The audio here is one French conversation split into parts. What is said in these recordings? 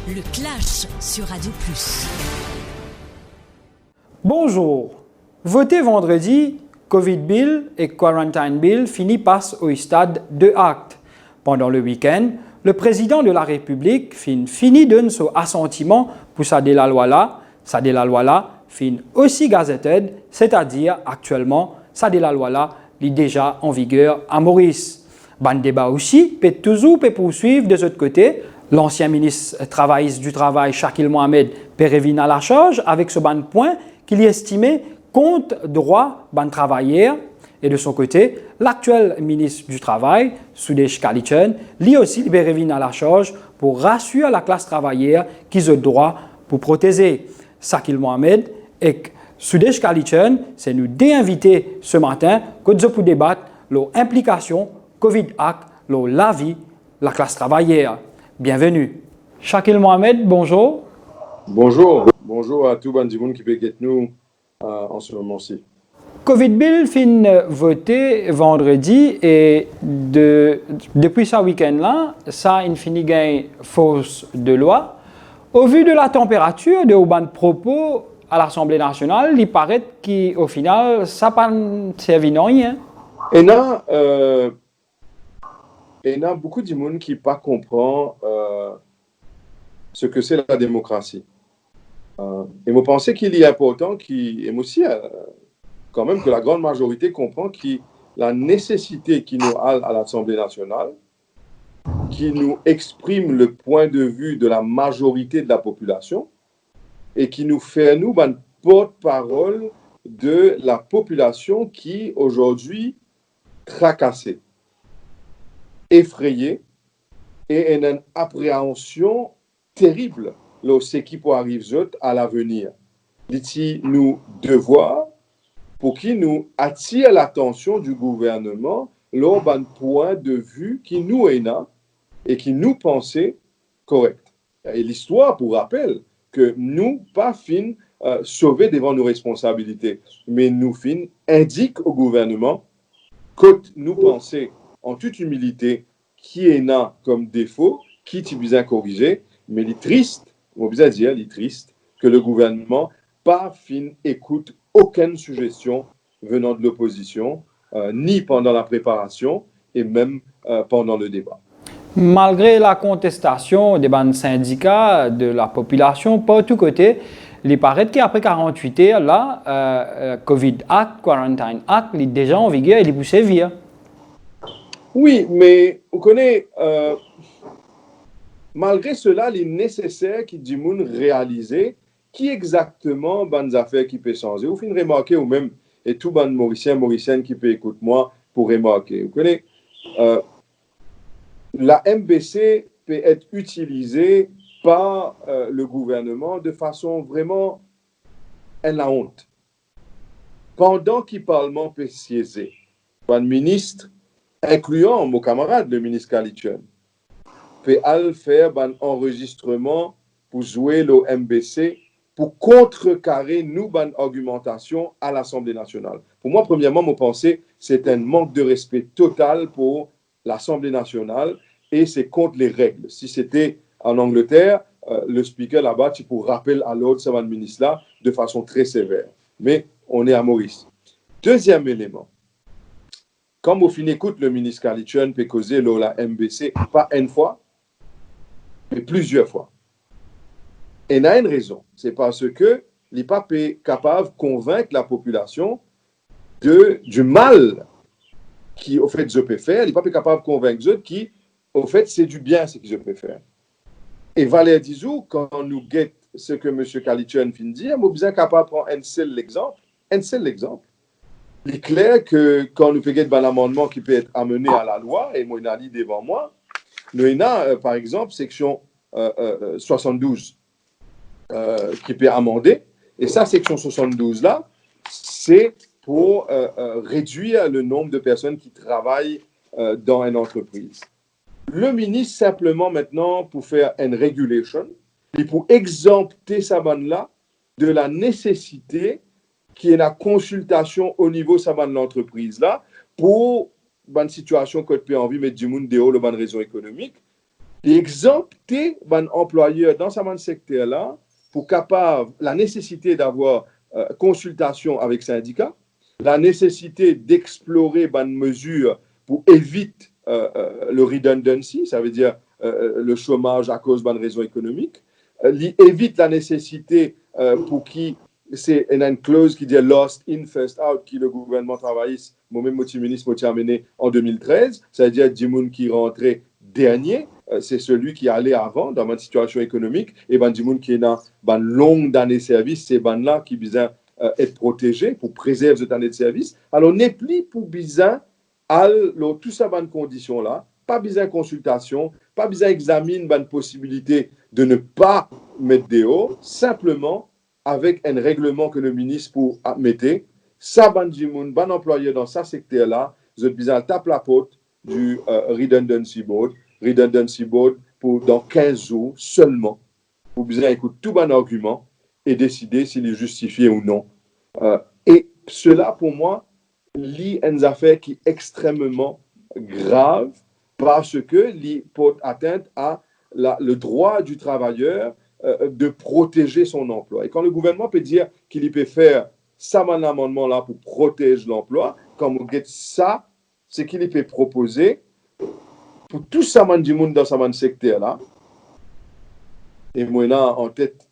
Le Clash sur Radio Plus. Bonjour. Voté vendredi, Covid Bill et Quarantine Bill finit passe au stade de acte. Pendant le week-end, le président de la République finit donne son assentiment pour sa la loi là. Sa la loi là fin aussi gazetted, c'est-à-dire actuellement, sa la loi là est déjà en vigueur à Maurice. Ban débat aussi peut toujours poursuivre de l'autre côté. L'ancien ministre travailliste du Travail, Shakil Mohamed, peut revenir à la charge avec ce ban point qu'il estimait contre droit ban travailleurs. Et de son côté, l'actuel ministre du Travail, Sudesh Kalichen, lui aussi peut revenir à la charge pour rassurer la classe travaillère qu'ils ont droit pour protéger. Shakil Mohamed et Sudesh Kalichen, c'est nous déinviter ce matin pour débattre leur implication Covid Act, la vie, la classe travaillère. Bienvenue. Shakil Mohamed, bonjour. Bonjour à tout le monde qui peut être nous en ce moment-ci. Covid Bill fin voté vendredi et depuis ce week-end-là, ça a fini gain force de loi. Au vu de la température de Oban propos à l'Assemblée nationale, il paraît qu'au final, ça n'a pas servi à rien. Il y a beaucoup de monde qui ne comprend pas ce que c'est la démocratie. Et je pense qu'il est important, et aussi quand même que la grande majorité comprend la nécessité qui nous a à l'Assemblée nationale, qui nous exprime le point de vue de la majorité de la population et qui nous fait, nous, une porte-parole de la population qui, aujourd'hui, tracassée, effrayée et une appréhension terrible lorsqu'il qui peut arriver à l'avenir. Il nous devoir pour qu'il nous attire l'attention du gouvernement lors d'un point de vue qui nous est là et qui nous pensait correct. Et l'histoire, pour rappel, que nous pas fin sauver devant nos responsabilités, mais nous fin indique au gouvernement que nous pensons en toute humilité qui est là comme défaut, qui tu besoin corriger, mais il est triste, on peut dire, il est triste que le gouvernement pas fin écoute aucune suggestion venant de l'opposition, ni pendant la préparation et même pendant le débat. Malgré la contestation des bandes syndicats, de la population, pas tout côté, il paraît qu'après 48 heures, là, Covid Act, Quarantine Act, il est déjà en vigueur et il peut servir. Oui, mais on connaît, malgré cela, il est nécessaire qu'il y ait monde réaliser qui exactement les affaires qui peuvent changer. Vous finissez remarquer, ou même, et tout les Mauriciennes qui peut écouter moi pour remarquer. Vous connaissez, la MBC peut être utilisée par le gouvernement de façon vraiment en la honte. Pendant que le Parlement peut siéger, le ministre, incluant mon camarade, le ministre Kalichen, peut faire un enregistrement pour jouer le MBC pour contrecarrer nous bonne argumentation à l'Assemblée nationale. Pour moi, premièrement, mon pensée, c'est un manque de respect total pour l'Assemblée nationale et c'est contre les règles. Si c'était en Angleterre, le speaker là-bas, tu pourrais rappeler à l'autre, ça va le ministre là, de façon très sévère. Mais on est à Maurice. Deuxième élément, comme au fin écoute, le ministre Kalichen peut causer la MBC, pas une fois, mais plusieurs fois. Et il y a une raison, c'est parce que l'IPAP est capable de convaincre la population du mal qui, au fait, je peux faire. L'IPAP est capable de convaincre eux qui, au fait, c'est du bien ce que je peux faire. Et Valère Dizou, quand nous guette ce que M. Kalichen vient de dire, nous sommes capables de prendre un seul exemple. Il est clair que quand nous faisons un amendement qui peut être amené à la loi, et moi, il y a devant moi, nous avons, par exemple, section 72. Qui peut amender. Et ça, section 72-là, c'est pour réduire le nombre de personnes qui travaillent dans une entreprise. Le ministre, simplement maintenant, pour faire une régulation, et pour exempter sa bande-là de la nécessité qu'il y ait la consultation au niveau de sa bande l'entreprise-là pour une situation que tu as envie de mettre du monde dehors, le bonne raison économique, L'exemple d'un employeur dans ce secteur-là, pour capable, la nécessité d'avoir consultation avec syndicats, la nécessité d'explorer une mesure pour éviter le redundancy, ça veut dire le chômage à cause d'une raison économique, évite la nécessité pour qui c'est une clause qui dit lost in, first out, qui le gouvernement travailliste, moi-même, ministre, m'a amené en 2013, ça veut dire du monde qui rentrait dernier, c'est celui qui allait avant dans une situation économique, et ben du monde qui est dans une longue année de service, c'est ben là qui besoin être protégé pour préserver cette année de service. Alors, n'est plus pour besoin tout ça dans conditions là, pas besoin de consultation, pas besoin d'examiner une possibilité de ne pas mettre des hauts, simplement avec un règlement que le ministre pour mettre, ça ban employé dans ce secteur là, vous avez besoin de taper la porte du redundancy board pour dans 15 jours seulement, vous besoin d'écouter tout bon argument et décider s'il est justifié ou non. Et cela, pour moi, lie une affaire qui est extrêmement grave parce que lie porte atteinte à le droit du travailleur de protéger son emploi. Et quand le gouvernement peut dire qu'il peut faire ça, un amendement là pour protéger l'emploi, comme on get ça, c'est qu'il peut proposer pour tout ça du monde dans ce secteur là. Et moi là en tête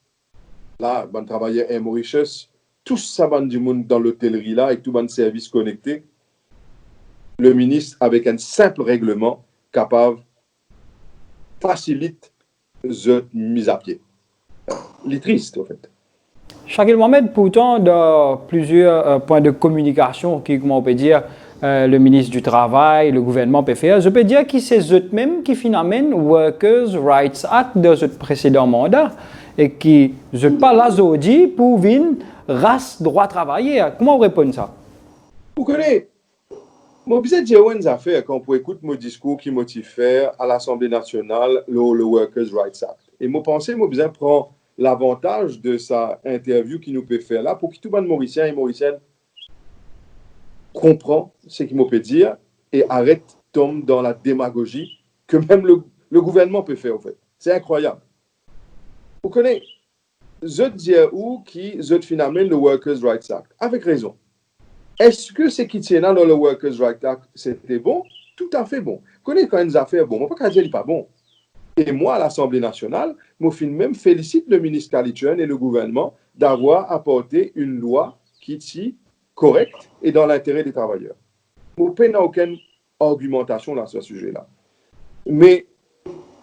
là, ben travailleur à Mauritius, tout ça du monde dans l'hôtellerie là, avec tout le service connecté, le ministre, avec un simple règlement, capable facilite cette mise à pied. C'est triste, en fait. Shakil Mohamed, pourtant, dans plusieurs points de communication, qui, comment on peut dire, le ministre du Travail, le gouvernement peut faire, je peux dire que c'est eux-mêmes qui finalement Workers' Rights Act de ce précédent mandat et qui ne pas la zodi pour venir race droit travailler. Comment on répond ça? Vous connaissez, moi, je dire une affaire quand on écoute mon discours qui motive faire à l'Assemblée nationale le Workers' Rights Act. Et moi, pensez, moi, je prends l'avantage de sa interview qui nous peut faire là pour que tout le monde Mauricien et Mauricienne comprend ce qu'il peut dire et arrête, tombe dans la démagogie que même le gouvernement peut faire, en fait. C'est incroyable. Vous connaissez, je dis où qui je finalement le Workers' Rights Act, avec raison. Est-ce que ce qui tient dans le Workers' Rights Act, c'était bon? Tout à fait bon. Vous connaissez quand une affaire bon, moi pas dire qu'il n'est pas bon. Et moi, à l'Assemblée nationale, moi, même félicite le ministre Kalituen et le gouvernement d'avoir apporté une loi qui est correcte et dans l'intérêt des travailleurs. Moi, je n'ai aucune argumentation là, sur ce sujet-là. Mais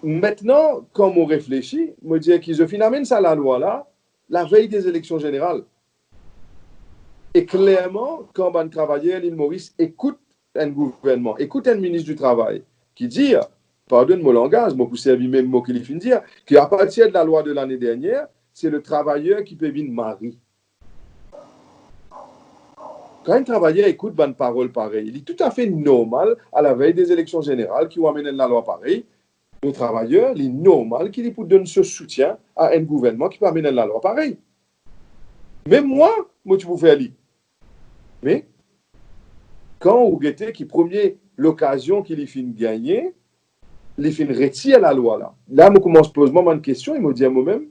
maintenant, quand on réfléchit, je me dis qu'ils ont finalement ça la loi-là, la veille des élections générales. Et clairement, quand un travailleur, l'île Maurice, écoute un gouvernement, écoute un ministre du Travail qui dit, pardonne mon langage, moi pour servir même mot qu'il finit dire, qu'à partir de la loi de l'année dernière, c'est le travailleur qui peut venir mari. Quand un travailleur écoute une parole pareille, il est tout à fait normal à la veille des élections générales qui vont amener la loi pareille. Le travailleur, il est normal qu'il donne ce soutien à un gouvernement qui peut amener la loi pareille. Même moi, tu peux faire lire. Mais, quand vous guettez qui premier l'occasion qu'il finit de gagner, il finit de retirer la loi là. Là, je commence à poser une question, il me dit à moi-même,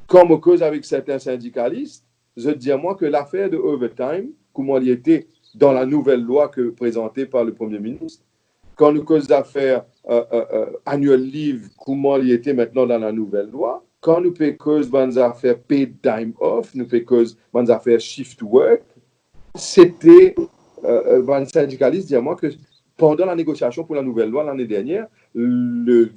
quand je cause avec certains syndicalistes, je dis à moi que l'affaire de overtime, comment il était dans la nouvelle loi présentée par le Premier ministre, quand nous cause d'affaires annual leave, comment il était maintenant dans la nouvelle loi, quand nous payons cause des affaires paid time off, nous payons cause des affaires shift work, c'était un syndicaliste dit à moi que pendant la négociation pour la nouvelle loi l'année dernière, le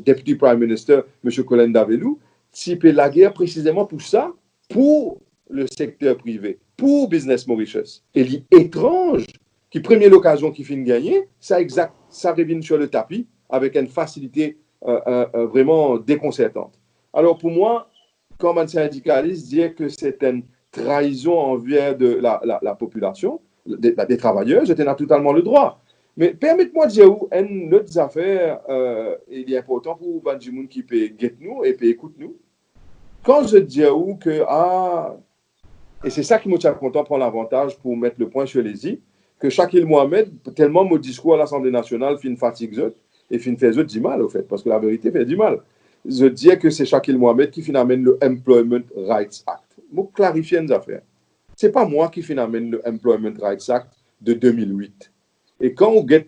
Deputy Prime Minister, M. Colin Davelou, typait la guerre précisément pour ça, pour le secteur privé, pour Business Mauritius. Et l'étrange, qui première l'occasion qui finit de gagner, ça revient sur le tapis avec une facilité vraiment déconcertante. Alors pour moi, comme un syndicaliste dit que c'est une trahison envers de la population, des travailleurs, j'étais totalement le droit. Mais permettez-moi de dire une autre affaire, il est important pour Banjimoun qui peut get nous et peut écouter nous. Quand je dis que, et c'est ça qui me tient content de prendre l'avantage pour mettre le point sur les i, que Shakil Mohamed, tellement mon discours à l'Assemblée nationale fait une fatigue, et fin fait du mal, au fait, parce que la vérité fait du mal. Je dis que c'est Shakil Mohamed qui amène le Employment Rights Act. Je clarifier une affaire. Ce n'est pas moi qui amène le Employment Rights Act de 2008. Et quand on get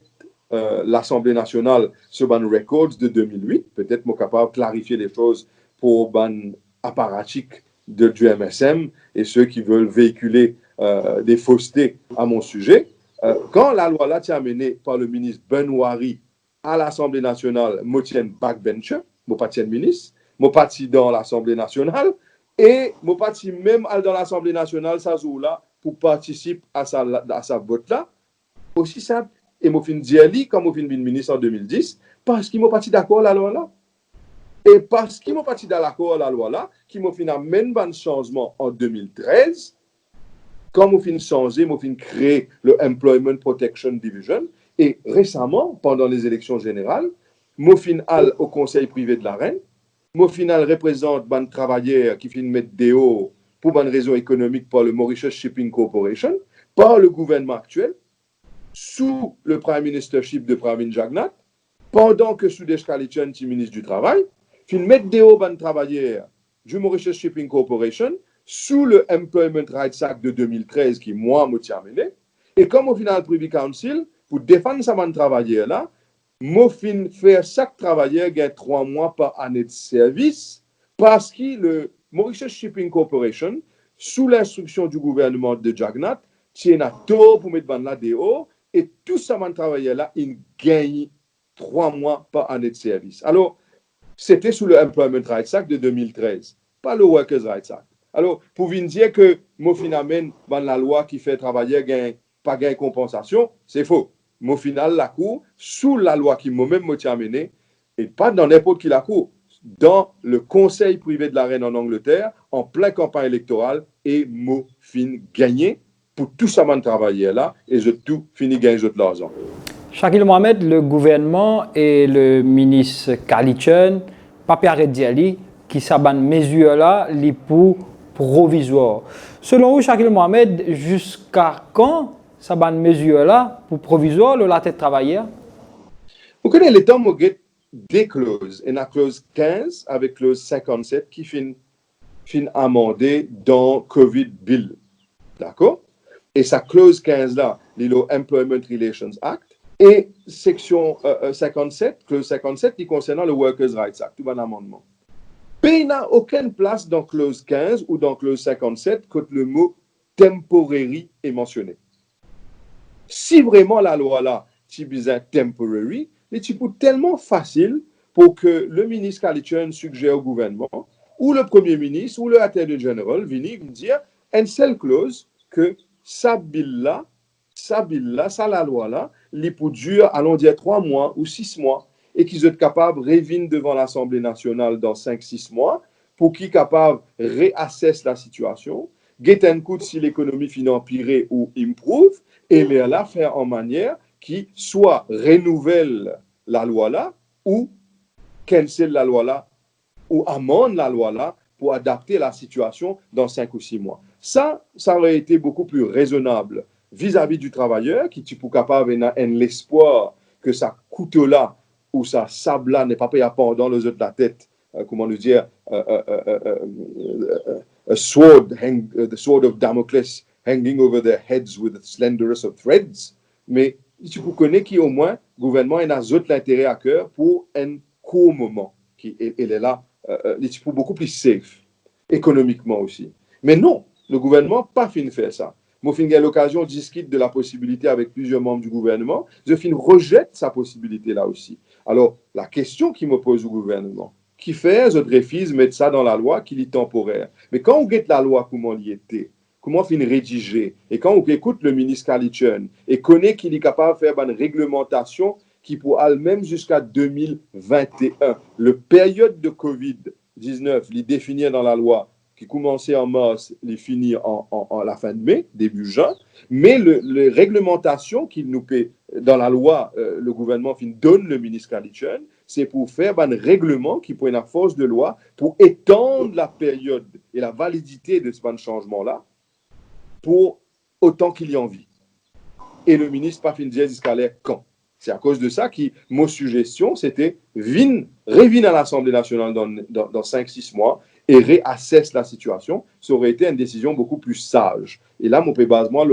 l'Assemblée nationale sur ban records de 2008, peut-être moi capable de clarifier les choses pour ban apparatchik du MSM et ceux qui veulent véhiculer des faussetés à mon sujet. Quand la loi là est amenée par le ministre Benouari à l'Assemblée nationale, je tiens backbencher, je pas tiens ministre, je parti dans l'Assemblée nationale et je parti même dans l'Assemblée nationale ça jour-là pour participer à sa vote là. Aussi simple. Et je fin dire comme je fin ministre en 2010 parce qu'ils m'ont parti d'accord la loi là. Et parce qu'ils m'ont parti d'accord la loi là, qui m'ont fin amène un changement en 2013. Quand je fin changer, je fin créer le Employment Protection Division. Et récemment, pendant les élections générales, je fin al au Conseil privé de la Reine. Je fin représente un travailleur qui fin mettre des hauts pour un réseau économique par le Mauritius Shipping Corporation, par le gouvernement actuel, sous le Prime Ministership de Pravin Jagnat, pendant que Sudesh Kalitchan, ministre du Travail, fin mettre des hauts ban travailleurs du Mauritius Shipping Corporation sous le Employment Rights Act de 2013 qui, moi, me tient mené. Et comme au final, Privy Council, pour défendre ce ban travailleur là, moi, fin faire chaque travailleur gagne 3 mois par année de service parce que le Mauritius Shipping Corporation, sous l'instruction du gouvernement de Jagnat, tient un taux pour mettre ban là des hauts et tout ce ban travailleur là, il gagne 3 mois par année de service. Alors, c'était sous le Employment Rights Act de 2013, pas le Workers' Rights Act. Alors, pour vous dire que moi, finalement, la loi qui fait travailler pas gain compensation, c'est faux. Moi, final, la Cour, sous la loi qui moi-même me tient mené, et pas dans n'importe qui la Cour, dans le Conseil privé de la Reine en Angleterre, en pleine campagne électorale, et moi, fin gagné pour tout ça, man travailler là, et je tout fini gagner de l'argent. Shakil Mohamed, le gouvernement et le ministre Kalitchan, pas arrêté d'y qui s'aban mesure là, les pour provisoire. Selon vous, Shakil Mohamed, jusqu'à quand s'aban mesure là pour provisoire le la tête travailleur? Vous connaissez les temps, des clauses, et la clause 15 avec clause 57 qui fin amendée dans COVID Bill. D'accord? Et sa clause 15 là, le Employment Relations Act, et section 57, clause 57, qui concernant le Workers' Rights Act, tout un amendement. Mais il n'y a aucune place dans clause 15 ou dans clause 57 que le mot temporary est mentionné. Si vraiment la loi là, c'est bizarre temporary, c'est tellement facile pour que le ministre Kalitchan suggère au gouvernement, ou le premier ministre, ou le attorney general, viennent dire une seule clause que ça bill là, ça la loi là, les pour durer, allons dire 3 mois ou 6 mois, et qu'ils soient capables de revenir devant l'Assemblée nationale dans 5-6 mois, pour qu'ils soient capables de réassesser la situation, get un coup si l'économie finit empirer ou improve, et les là faire en manière qui soit renouvelle la loi là, ou cancel la loi là, ou amende la loi là, pour adapter la situation dans 5 ou 6 mois. Ça aurait été beaucoup plus raisonnable vis-à-vis du travailleur qui est capable d'avoir l'espoir que sa couteau-là ou sa sable-là n'est pas payé pendant les autres de la tête, comment nous dire, a sword, the sword of Damocles hanging over their heads with the slenderest of threads. Mais tu connais qui au moins, le gouvernement a l'intérêt à cœur pour un court moment. Elle est là, est beaucoup plus safe, économiquement aussi. Mais non, le gouvernement n'a pas fini de faire ça. Moi, fin a l'occasion de discuter de la possibilité avec plusieurs membres du gouvernement. Je fin rejette sa possibilité là aussi. Alors, la question qui me pose au gouvernement, qui fait, je refuse mettre ça dans la loi, qui est temporaire. Mais quand on guette la loi, comment il était, comment on fin rédiger, et quand on écoute le ministre Kalitchan, et connaît qu'il est capable de faire une réglementation qui pourra même jusqu'à 2021, le période de COVID-19, il définir dans la loi, qui commençait en mars, il finit en la fin de mai, début juin, mais les réglementations qu'il nous paie dans la loi, le gouvernement donne le ministre Kalitchan, c'est pour faire un règlement qui prenne la force de loi pour étendre la période et la validité de ce changement-là pour autant qu'il y en vit. Et le ministre pas fin dire jusqu'à l'air quand. C'est à cause de ça que mon suggestion, c'était revin à l'Assemblée nationale dans 5-6 mois et réassesse la situation. Ça aurait été une décision beaucoup plus sage. Et là, mon pays base, moi,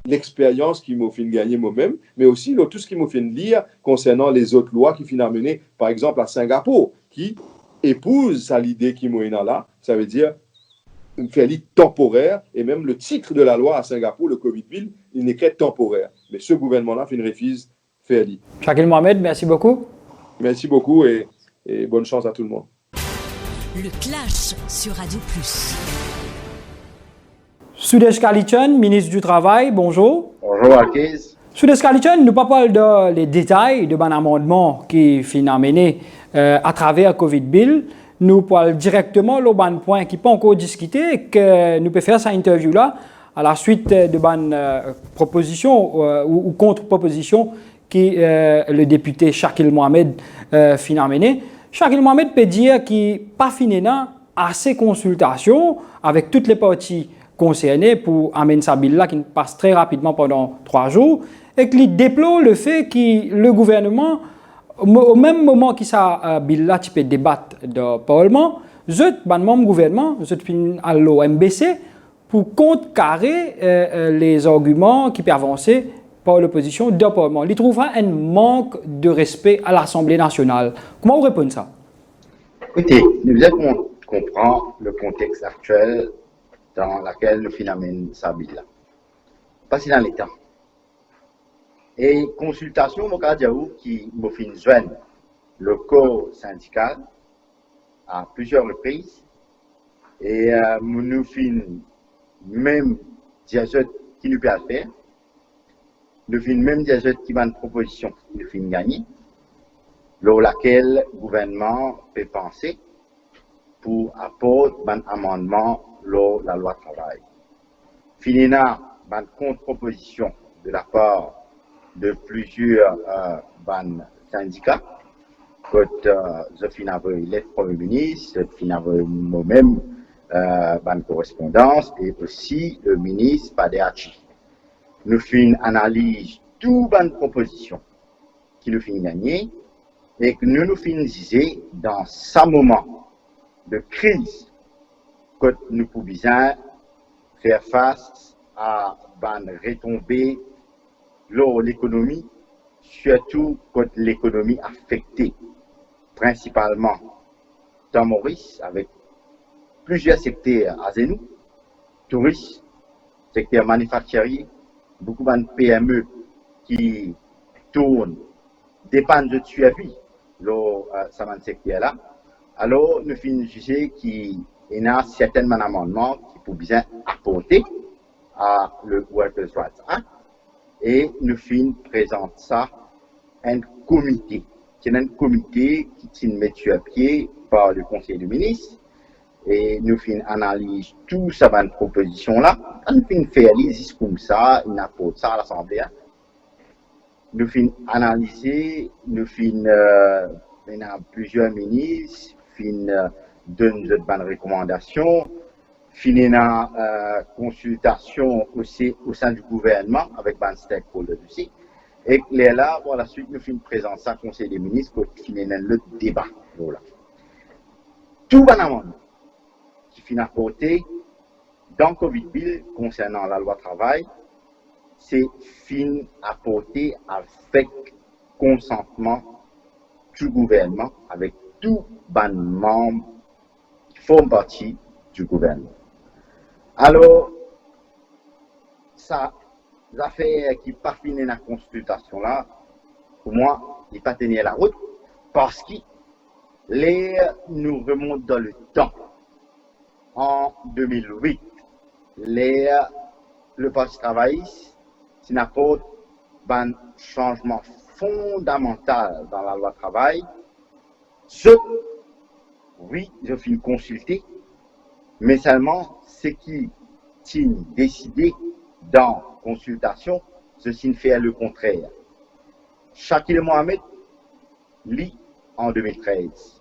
l'expérience qui m'a fait gagner moi-même, mais aussi tout ce qui m'a fait lire concernant les autres lois qui finissent à mener, par exemple, à Singapour, qui épouse ça l'idée qui m'a là. Ça veut dire une faillite temporaire, et même le titre de la loi à Singapour, le Covid Bill, il n'est que temporaire. Mais ce gouvernement-là fait une refuse faillite. Shakil Mohamed, merci beaucoup. Merci beaucoup et bonne chance à tout le monde. Le Clash sur Radio Plus. Sudesh Kalitchan, ministre du Travail, bonjour. Bonjour Alkiz. Sudesh Kalitchan, nous parlons de les détails de bon amendement qui finit amené à travers Covid Bill. Nous parlons directement le bon point qui n'est pas encore discuté et que nous pouvons faire cette interview-là à la suite de bonnes propositions ou contre-propositions qui le député Shakil Mohamed finit amené. Shakil Mohamed peut dire qu'il n'a pas fini à ces consultations avec toutes les parties concernées pour amener sa bill-là qui passe très rapidement pendant 3 jours et qu'il déplore le fait que le gouvernement, au même moment que sa bill-là tu peux débattre dans le Parlement, le gouvernement, à l'OMBC pour contrecarrer les arguments qui peuvent avancer par l'opposition dans le Parlement. Il trouve un manque de respect à l'Assemblée nationale. Comment vous répondez ça? Écoutez, nous devons comprendre le contexte actuel dans lequel nous finissons sa bill-là. Pas dans les temps. Et consultation, qui m'a fait joindre le corps syndical à plusieurs reprises. Et nous finissons même dire qui nous peut faire. Nous finissons même dire qui va une proposition qui nous finit gagner, lors laquelle le gouvernement peut penser pour apporter un amendement lors de la loi travail. Finina une contre-proposition de la part de plusieurs syndicats. Quand je finis avec le Premier ministre, je finis avec moi-même une correspondance et aussi le ministre Padehachi. Nous finissons analyse toute une proposition qui nous finit gagner et que nous finissons dans ce moment de crise que nous pouvons faire face à une retombée de l'économie, surtout quand l'économie affectée, principalement dans Maurice, avec plusieurs secteurs à nous, tourisme, secteur manufacturier, beaucoup de PME qui tournent, dépendent de suivi dans ce secteur-là. Alors, nous finissons juger qu'il y a certains amendements qui peuvent bien apporter à le Workers' Rights Act et nous finissons présenter ça à un comité. C'est un comité qui est mis sur pied par le Conseil des ministres et nous finissons analyser tout ça dans une proposition-là. Nous finissons faire les comme ça, nous apportons ça à l'Assemblée. Nous finissons analyser, nous finissons plusieurs ministres, finissons donner de bonnes recommandations, finissons consultation aussi au sein du gouvernement avec des stakeholders aussi. Et là, par la suite, nous finissons présenter ça au Conseil des ministres pour finir le débat. Voilà. Tout bon amendement qui finit apporté dans le Covid Bill concernant la loi travail, c'est fin apporté avec consentement du gouvernement, avec tout bon membre qui forment partie du gouvernement. Alors, ça, les affaires qui ne pas fini dans la consultation là, pour moi, il pas tenir la route parce que nous remonte dans le temps. En 2008, le Parti travailliste n'apporte un changement fondamental dans la loi travail. Oui, je finis consulter, mais seulement ce qui est décidé dans consultation, ceci fait le contraire. Shakil Mohamed lit en 2013.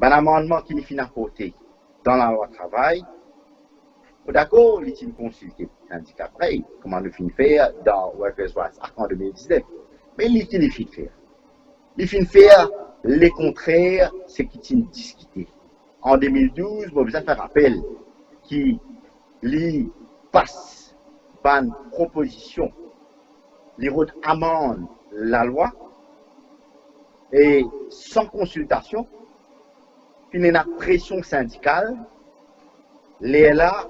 Un amendement qui finit apporté dans la loi travail D'accord, il est consulté syndicat après, comment nous finissons faire dans Workers' Rights Act en 2019. Mais il est fait faire. Il finit faire les contraires, c'est qui est discuté. En 2012, je vais faire appel qui lui passe par une proposition, les amende la loi et sans consultation, puis il y a une pression syndicale, les là,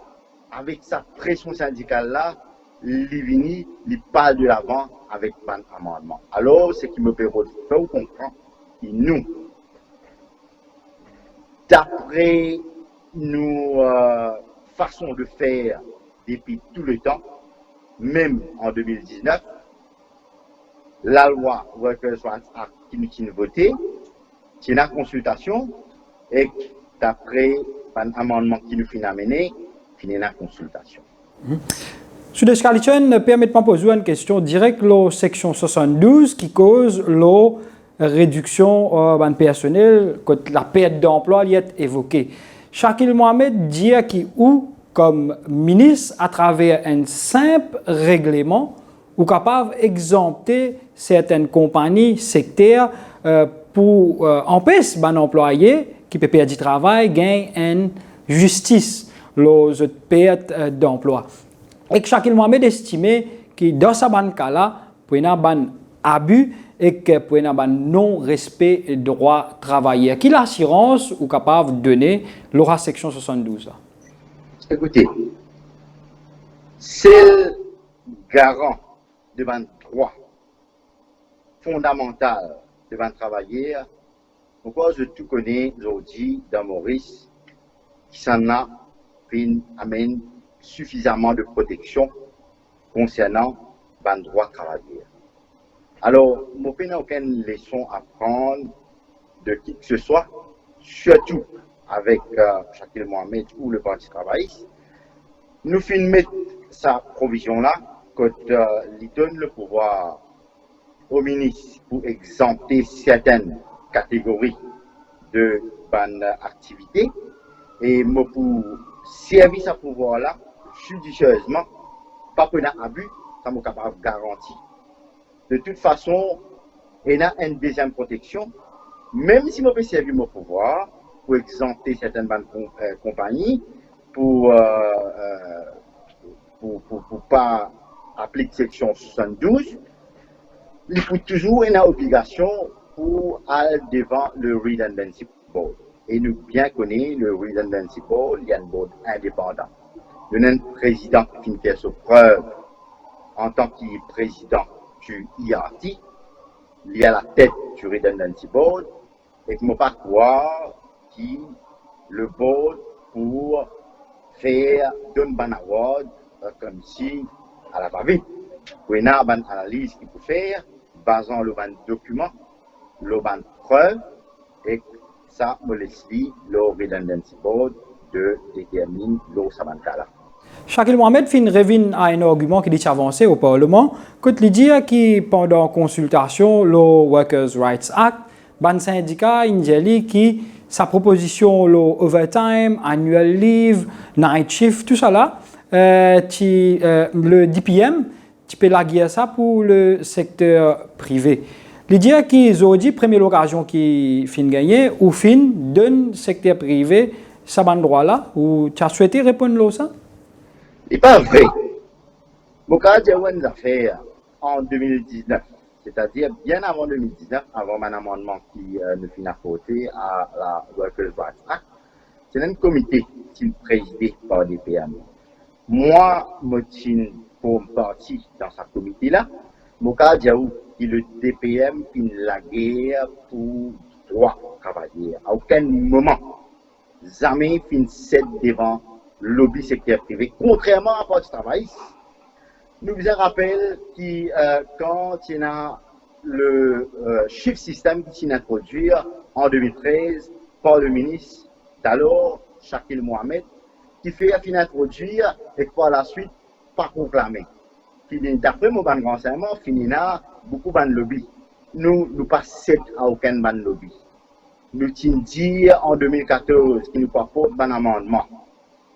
avec sa pression syndicale-là, il parle de l'avant avec un amendement. Alors, ce qui me permet de faire comprendre, nous, d'après nos façons de faire depuis tout le temps, même en 2019, la loi Workers' Rights Act qui nous a voté, c'est une consultation, et d'après un amendement qui nous a amené, finit la consultation. Sous description, permettez-moi de poser une question directe la section 72 qui cause la réduction de personnel, quand la perte d'emploi est évoquée. Shakil Mohamed dit qu'il ou comme ministre, à travers un simple règlement, ou capable d'exempter certaines compagnies sectaires pour empêcher un employé qui peut perdre du travail, gagner une justice, les pertes d'emploi. Et que Shakil Mohamed estimait que dans ce cas-là, il y a un abus et que il y a un non-respect des droits travailleurs. Quelle assurance est capable de donner la section 72? Écoutez, c'est le garant de un droit fondamental de un travailleur. Pourquoi je tout connais aujourd'hui dans Maurice qui s'en a amène suffisamment de protection concernant le droit travailleur. Alors, je n'ai aucune leçon à prendre de qui que ce soit, surtout avec Shakil Mohamed ou le Parti travailliste. Nous finissons mettre sa provision-là, quand il donne le pouvoir au ministre pour exempter certaines catégories de bonnes activités et pour servir ce pouvoir-là judicieusement, pas pour un abus, ça m'est capable de garantir. De toute façon, il y a une deuxième protection, même si je peux servir mon pouvoir pour exempter certaines bonnes compagnies, pour pas appliquer section 72, il faut toujours une obligation pour aller devant le Redundancy Board. Et nous bien connaissons le Redundancy Board, il y a un board indépendant. Il y a un président qui fait sa preuve en tant que président du IRT, il y a la tête du Redundancy Board, et que je ne peux pas croire qui le board pour faire d'un bon award comme si à la va-vite. Il y a une analyse qu'il peut faire, basant le bon document, le bon preuve, et ça me laisse le Redundancy Board de déterminer le Sabankala. Shakil Mohamed revient à un argument qui dit avancé au Parlement, quand il dit que pendant consultation le Workers' Rights Act, le syndicat indique que sa proposition le overtime, annual leave, night shift, tout ça là, le DPM, tu peux la guider ça pour le secteur privé. Il dit qu'ils ont dit première occasion qui fin gagner ou fin d'un secteur privé, ça ban droit là, ou tu as souhaité répondre à ça? Ce n'est pas vrai. Mon cas, j'ai eu une affaire en 2019, c'est-à-dire bien avant 2019, avant mon amendement qui ne finit à côté à la Workers' Rights Act. C'est un comité qui est présidé par des PME. Moi, je suis pour partie dans ce comité-là. Mon cas, j'ai eu le DPM qui la guerre pour droit travailler. À aucun moment, jamais fin cède devant le lobby secteur privé, contrairement à Parti travailliste. Nous vous rappelons que quand il y a le shift system qui s'est introduit en 2013 par le ministre d'alors, Shakil Mohamed, qui fait introduire et par la suite pas proclamer. D'après mon renseignement, finina beaucoup de lobby. Nous pas cède à aucun lobby. Nous dit en 2014 qu'il nous pas un amendement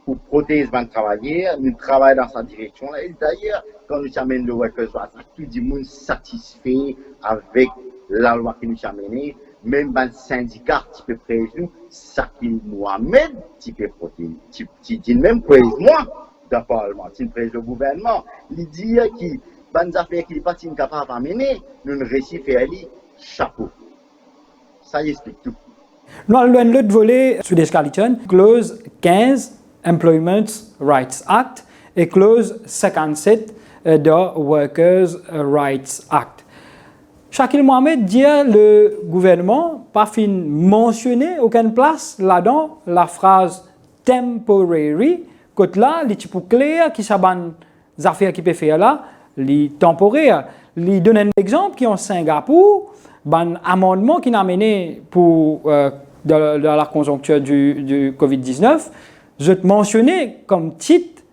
pour protéger les travailleurs, nous travaillons dans sa direction. Et d'ailleurs, quand nous amènons le Workers' Rights Act, tout le monde est satisfait avec la loi qui nous a menée. Même les syndicats qui peuvent prévenir, ça qui Mohamed, qui peut protéger, qui dit même moi dans le Parlement, qui presse le gouvernement, il dit que les affaires qui ne sont pas capables de mener, nous ne réussissons faire chapeau. Ça y explique tout. Nous avons l'autre volet sous des scalitions, clause 15, Employment Rights Act, et clause 57 de Workers' Rights Act. Shakil Mohamed dit le gouvernement pas fin mentionner aucune place là-dedans la phrase temporary, côté là, les types clairs qui saban affaires qui peut faire là, les temporaires. Il donne un exemple qui en Singapour, un amendement qui n'a mené pour dans la conjoncture du Covid-19, je te mentionnais comme titre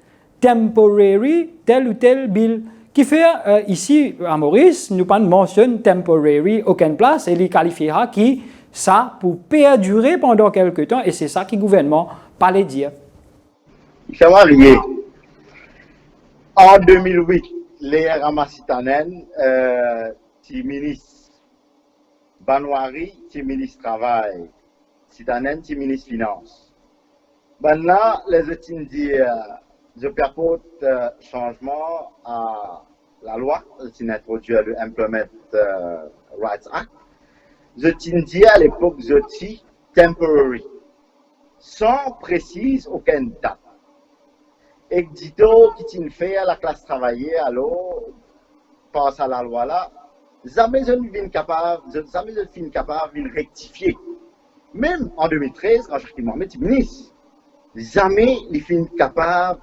temporary tel ou tel bill. Qui fait ici à Maurice, nous pas mentionne temporary aucune place et il qualifiera qui ça pour perdurer pendant quelque temps et c'est ça que le gouvernement parlait dire. Ça va lier. En 2008, les Ramassitanen, si ministre Banouari, si ministre Travail, Sitanen, si ministre Finance. Ben là, les étudiants je apporte changement à la loi qui introduit le Employment Rights Act. Je dis à l'époque, je dis temporary, sans précise aucune date. Et dit-on qui fait à la classe travaillée, alors, passe à la loi là, jamais je ne suis capable de rectifier. Même en 2013, quand Shakil Mohamed était ministre, jamais il fin capable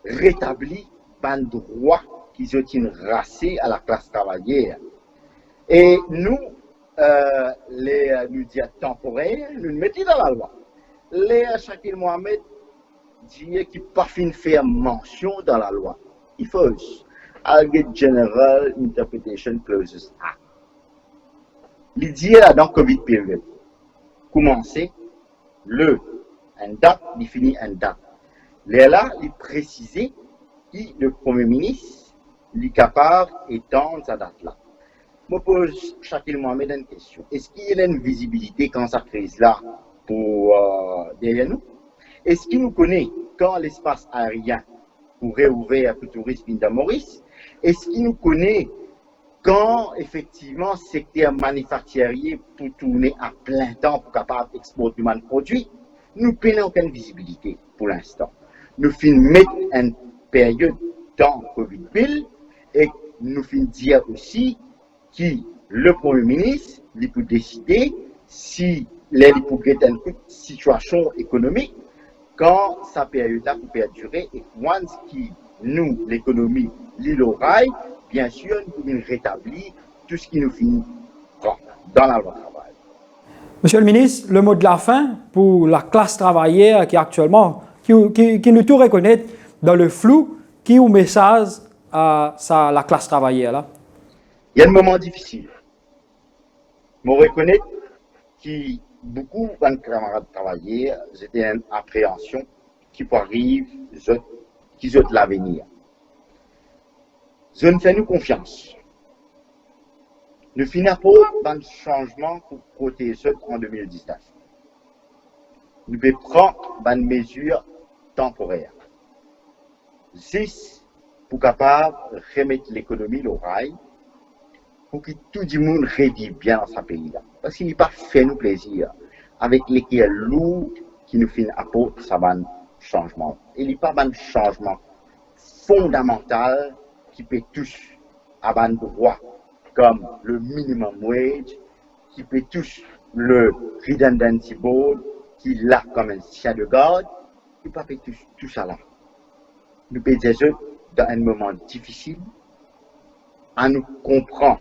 rétabli un droit qui sont racés à la classe travaillée. Et nous, nous disons temporaires, nous mettons dans la loi. Les Shakil Mohamed dit qu'il pas fin faire mention dans la loi. Il faut Alleged General Interpretation Clauses Act. Il dit là dans Covid période, commencer une date, définit une date. Là, il précisait que le Premier ministre est capable d'étendre cette date-là. Je me pose Shakil Mohamed une question. Est-ce qu'il y a une visibilité quand cette crise-là pour derrière nous? Est-ce qu'il nous connaît quand l'espace aérien pourrait ouvrir pour le tourisme de Maurice? Est-ce qu'il nous connaît quand effectivement le secteur manufacturier peut tourner à plein temps pour capable d'exporter des produits? Nous n'avons aucune visibilité pour l'instant. Nous finissons mettre une période dans Covid bill et nous finissons dire aussi que le Premier ministre peut décider si il peut être une situation économique quand sa période-là peut perdurer et once nous, l'économie, l'île au rail, bien sûr, nous pouvons rétablir tout ce qui nous finit dans la loi travail. Monsieur le ministre, le mot de la fin pour la classe travaillère qui actuellement qui nous tout reconnaît dans le flou, qui est au message à la classe travaillère là? Il y a un moment difficile. Je reconnais que beaucoup de camarades travailleurs étaient en appréhension qui peut arriver, qui ont l'avenir. Je ne fais nous confiance. Nous finissons par un changement pour protéger en 2019. Nous devons prendre une mesure temporaire. 6 pour capable de remettre l'économie au rail, pour que tout le monde revive bien dans ce pays-là. Parce qu'il n'est pas fait nous plaisir avec les lourds qui nous finissent apporter ça un changement. Il n'y a pas un changement fondamental qui peut toucher à un droit comme le minimum wage, qui peut toucher le redundancy board, qui l'a comme un chien de garde, qui peut pas toucher tout ça là. Nous pouvons dire dans un moment difficile, à nous comprendre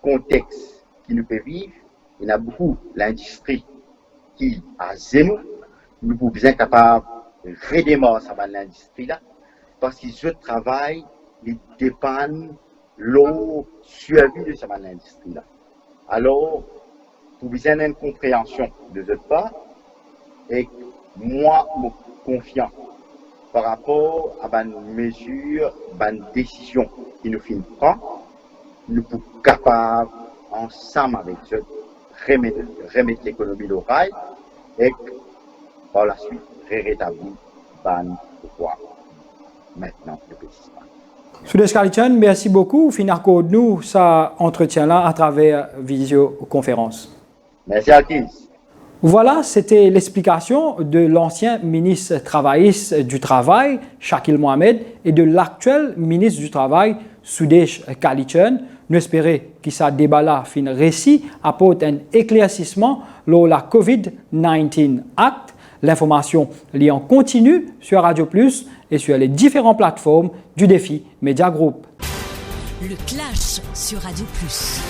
le contexte qui nous peut vivre. Il y a beaucoup l'industrie qui a zéro. Nous pouvons être capables de redémarrer l'industrie là, parce qu'ils se travaillent, ils dépendent l'eau survie de cette industrie là. Alors, pour bien une compréhension de cette part, et moi, me confiant par rapport à une mesure, une décision qui nous finit prendre, nous sommes capables, ensemble avec eux, remettre l'économie locale et par la suite rétablir le pouvoir. Maintenant, le petit Espagne. Soudesh Kalitchan, merci beaucoup. Finarco de nous, ça entretien-là à travers visioconférence. Merci à qui. Voilà, c'était l'explication de l'ancien ministre travailliste du Travail, Shakil Mohamed, et de l'actuel ministre du Travail, Soudesh Kalitchan. Nous espérons que ce débat-là, fin récit, apporte un éclaircissement lors la COVID-19 Act. L'information liée en continu sur Radio Plus et sur les différentes plateformes du Défi Média Group. Le Clash sur Radio Plus.